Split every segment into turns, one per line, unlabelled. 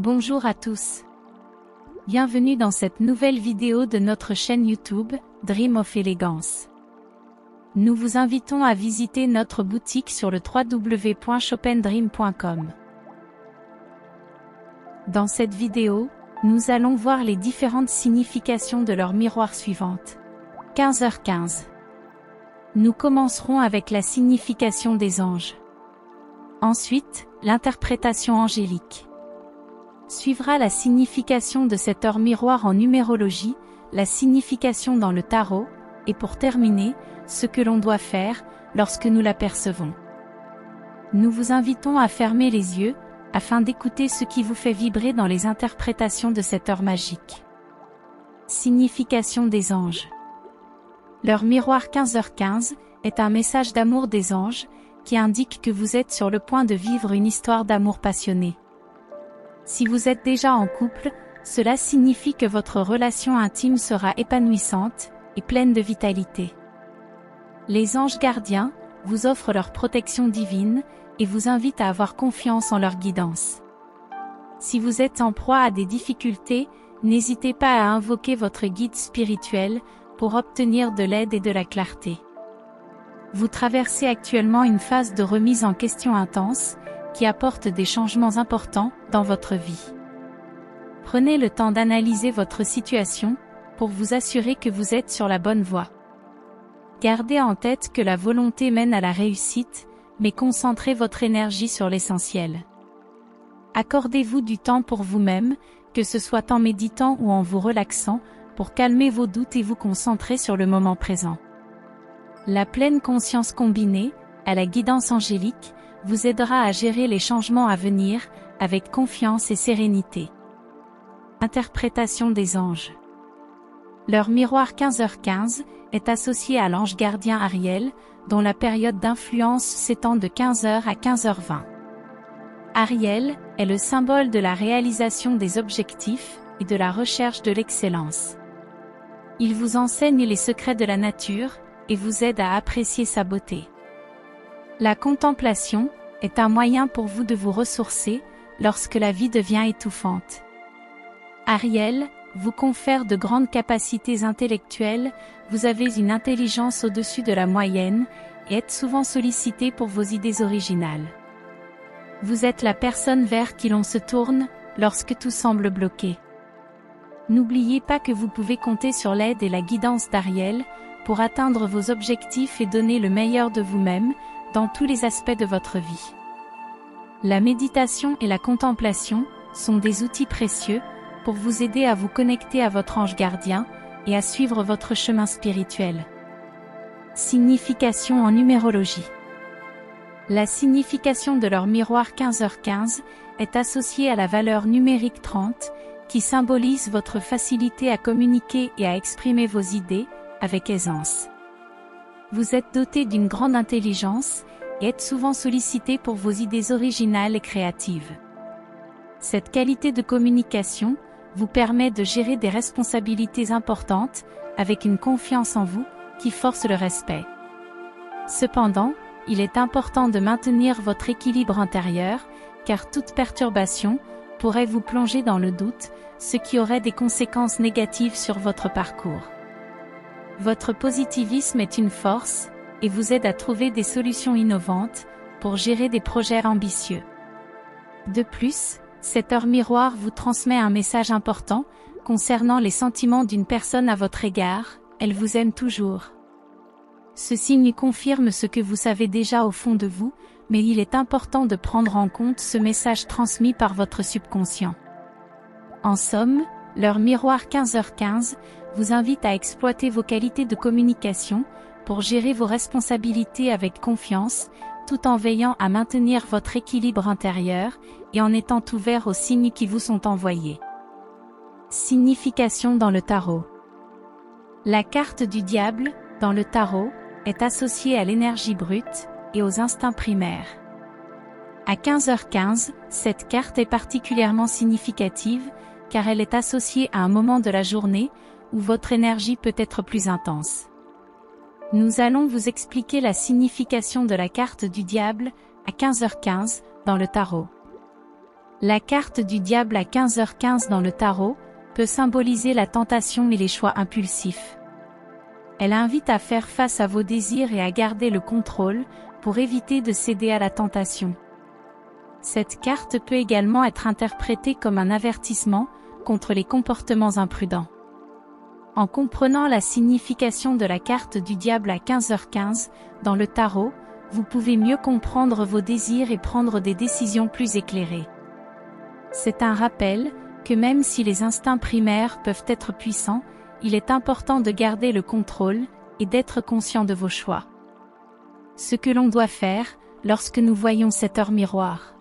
Bonjour à tous. Bienvenue dans cette nouvelle vidéo de notre chaîne YouTube, Dream of Elegance. Nous vous invitons à visiter notre boutique sur le www.shopandream.com. Dans cette vidéo, nous allons voir les différentes significations de leur miroir suivante. 15h15. Nous commencerons avec la signification des anges. Ensuite, l'interprétation angélique. Suivra la signification de cette heure miroir en numérologie, la signification dans le tarot, et pour terminer, ce que l'on doit faire lorsque nous l'apercevons. Nous vous invitons à fermer les yeux, afin d'écouter ce qui vous fait vibrer dans les interprétations de cette heure magique. Signification des anges. Leur miroir 15h15 est un message d'amour des anges, qui indique que vous êtes sur le point de vivre une histoire d'amour passionné. Si vous êtes déjà en couple, cela signifie que votre relation intime sera épanouissante et pleine de vitalité. Les anges gardiens vous offrent leur protection divine et vous invitent à avoir confiance en leur guidance. Si vous êtes en proie à des difficultés, n'hésitez pas à invoquer votre guide spirituel pour obtenir de l'aide et de la clarté. Vous traversez actuellement une phase de remise en question intense, qui apporte des changements importants dans votre vie. Prenez le temps d'analyser votre situation, pour vous assurer que vous êtes sur la bonne voie. Gardez en tête que la volonté mène à la réussite, mais concentrez votre énergie sur l'essentiel. Accordez-vous du temps pour vous-même, que ce soit en méditant ou en vous relaxant, pour calmer vos doutes et vous concentrer sur le moment présent. La pleine conscience combinée, à la guidance angélique, vous aidera à gérer les changements à venir, avec confiance et sérénité. Interprétation des anges. Leur miroir 15h15 est associé à l'ange gardien Ariel, dont la période d'influence s'étend de 15h à 15h20. Ariel est le symbole de la réalisation des objectifs et de la recherche de l'excellence. Il vous enseigne les secrets de la nature et vous aide à apprécier sa beauté. La contemplation est un moyen pour vous de vous ressourcer lorsque la vie devient étouffante. Ariel vous confère de grandes capacités intellectuelles, vous avez une intelligence au-dessus de la moyenne et êtes souvent sollicité pour vos idées originales. Vous êtes la personne vers qui l'on se tourne lorsque tout semble bloqué. N'oubliez pas que vous pouvez compter sur l'aide et la guidance d'Ariel pour atteindre vos objectifs et donner le meilleur de vous-même dans tous les aspects de votre vie. La méditation et la contemplation sont des outils précieux pour vous aider à vous connecter à votre ange gardien et à suivre votre chemin spirituel. Signification en numérologie. La signification de leur miroir 15h15 est associée à la valeur numérique 30, qui symbolise votre facilité à communiquer et à exprimer vos idées avec aisance. Vous êtes doté d'une grande intelligence et êtes souvent sollicité pour vos idées originales et créatives. Cette qualité de communication vous permet de gérer des responsabilités importantes avec une confiance en vous qui force le respect. Cependant, il est important de maintenir votre équilibre intérieur, car toute perturbation pourrait vous plonger dans le doute, ce qui aurait des conséquences négatives sur votre parcours. Votre positivisme est une force, et vous aide à trouver des solutions innovantes, pour gérer des projets ambitieux. De plus, cette heure miroir vous transmet un message important, concernant les sentiments d'une personne à votre égard, elle vous aime toujours. Ce signe confirme ce que vous savez déjà au fond de vous, mais il est important de prendre en compte ce message transmis par votre subconscient. En somme, leur miroir 15h15 vous invite à exploiter vos qualités de communication pour gérer vos responsabilités avec confiance, tout en veillant à maintenir votre équilibre intérieur et en étant ouvert aux signes qui vous sont envoyés. Signification dans le tarot. La carte du diable, dans le tarot, est associée à l'énergie brute et aux instincts primaires. À 15h15, cette carte est particulièrement significative, car elle est associée à un moment de la journée où votre énergie peut être plus intense. Nous allons vous expliquer la signification de la carte du diable à 15h15 dans le tarot. La carte du diable à 15h15 dans le tarot peut symboliser la tentation et les choix impulsifs. Elle invite à faire face à vos désirs et à garder le contrôle pour éviter de céder à la tentation. Cette carte peut également être interprétée comme un avertissement contre les comportements imprudents. En comprenant la signification de la carte du diable à 15h15 dans le tarot, vous pouvez mieux comprendre vos désirs et prendre des décisions plus éclairées. C'est un rappel que même si les instincts primaires peuvent être puissants, il est important de garder le contrôle et d'être conscient de vos choix. Ce que l'on doit faire lorsque nous voyons cette heure miroir.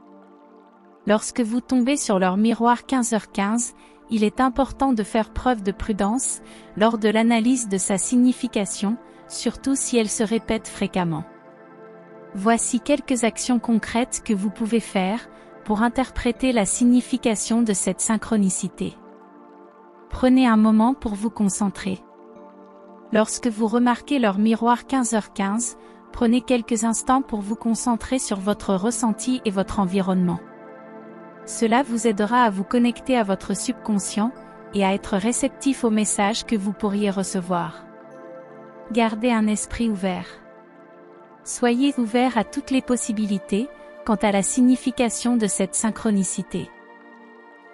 Lorsque vous tombez sur l'heure miroir 15h15, il est important de faire preuve de prudence lors de l'analyse de sa signification, surtout si elle se répète fréquemment. Voici quelques actions concrètes que vous pouvez faire pour interpréter la signification de cette synchronicité. Prenez un moment pour vous concentrer. Lorsque vous remarquez l'heure miroir 15h15, prenez quelques instants pour vous concentrer sur votre ressenti et votre environnement. Cela vous aidera à vous connecter à votre subconscient et à être réceptif aux messages que vous pourriez recevoir. Gardez un esprit ouvert. Soyez ouvert à toutes les possibilités quant à la signification de cette synchronicité.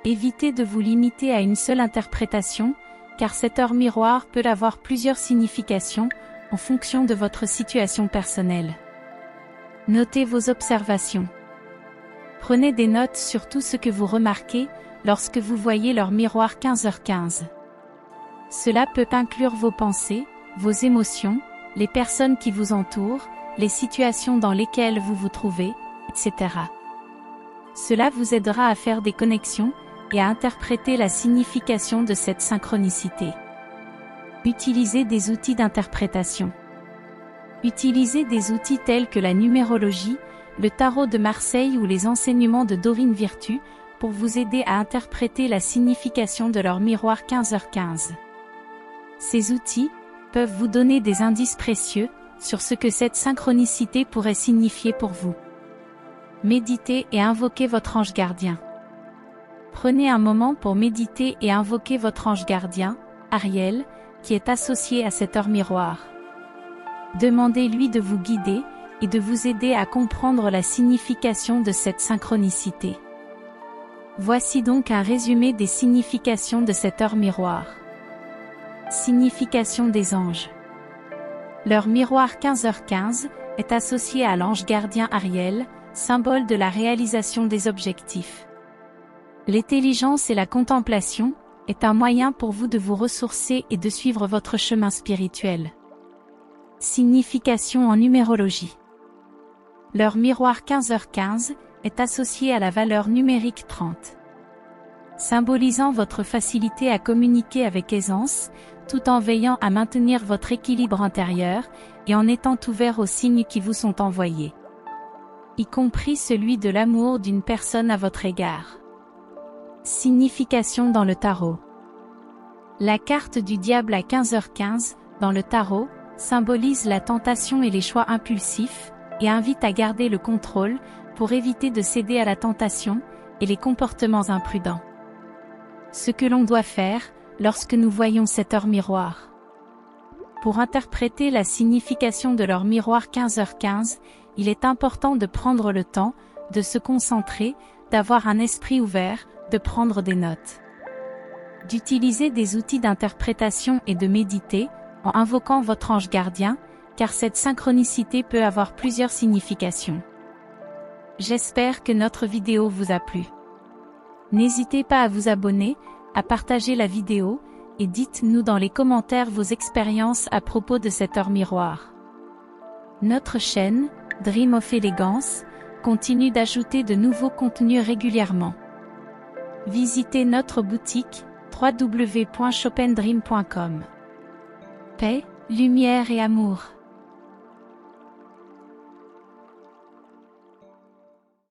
Évitez de vous limiter à une seule interprétation, car cette heure miroir peut avoir plusieurs significations en fonction de votre situation personnelle. Notez vos observations. Prenez des notes sur tout ce que vous remarquez lorsque vous voyez l'heure miroir 15h15. Cela peut inclure vos pensées, vos émotions, les personnes qui vous entourent, les situations dans lesquelles vous vous trouvez, etc. Cela vous aidera à faire des connexions et à interpréter la signification de cette synchronicité. Utilisez des outils d'interprétation. Utilisez des outils tels que la numérologie, le tarot de Marseille ou les enseignements de Dorine Virtue pour vous aider à interpréter la signification de leur miroir 15h15. Ces outils peuvent vous donner des indices précieux sur ce que cette synchronicité pourrait signifier pour vous. Méditez et invoquez votre ange gardien. Prenez un moment pour méditer et invoquer votre ange gardien, Ariel, qui est associé à cette heure miroir. Demandez-lui de vous guider et de vous aider à comprendre la signification de cette synchronicité. Voici donc un résumé des significations de cette heure miroir. Signification des anges. L'heure miroir 15h15 est associée à l'ange gardien Ariel, symbole de la réalisation des objectifs. L'intelligence et la contemplation est un moyen pour vous de vous ressourcer et de suivre votre chemin spirituel. Signification en numérologie. L'heure miroir 15h15 est associée à la valeur numérique 30. Symbolisant votre facilité à communiquer avec aisance, tout en veillant à maintenir votre équilibre intérieur et en étant ouvert aux signes qui vous sont envoyés, y compris celui de l'amour d'une personne à votre égard. Signification dans le tarot. La carte du diable à 15h15 dans le tarot symbolise la tentation et les choix impulsifs et invite à garder le contrôle pour éviter de céder à la tentation et les comportements imprudents. Ce que l'on doit faire lorsque nous voyons cette heure miroir. Pour interpréter la signification de l'heure miroir 15h15, il est important de prendre le temps, de se concentrer, d'avoir un esprit ouvert, de prendre des notes. D'utiliser des outils d'interprétation et de méditer, en invoquant votre ange gardien, car cette synchronicité peut avoir plusieurs significations. J'espère que notre vidéo vous a plu. N'hésitez pas à vous abonner, à partager la vidéo, et dites-nous dans les commentaires vos expériences à propos de cette heure miroir. Notre chaîne, Dream of Elegance, continue d'ajouter de nouveaux contenus régulièrement. Visitez notre boutique, www.chopendream.com. Paix, lumière et amour.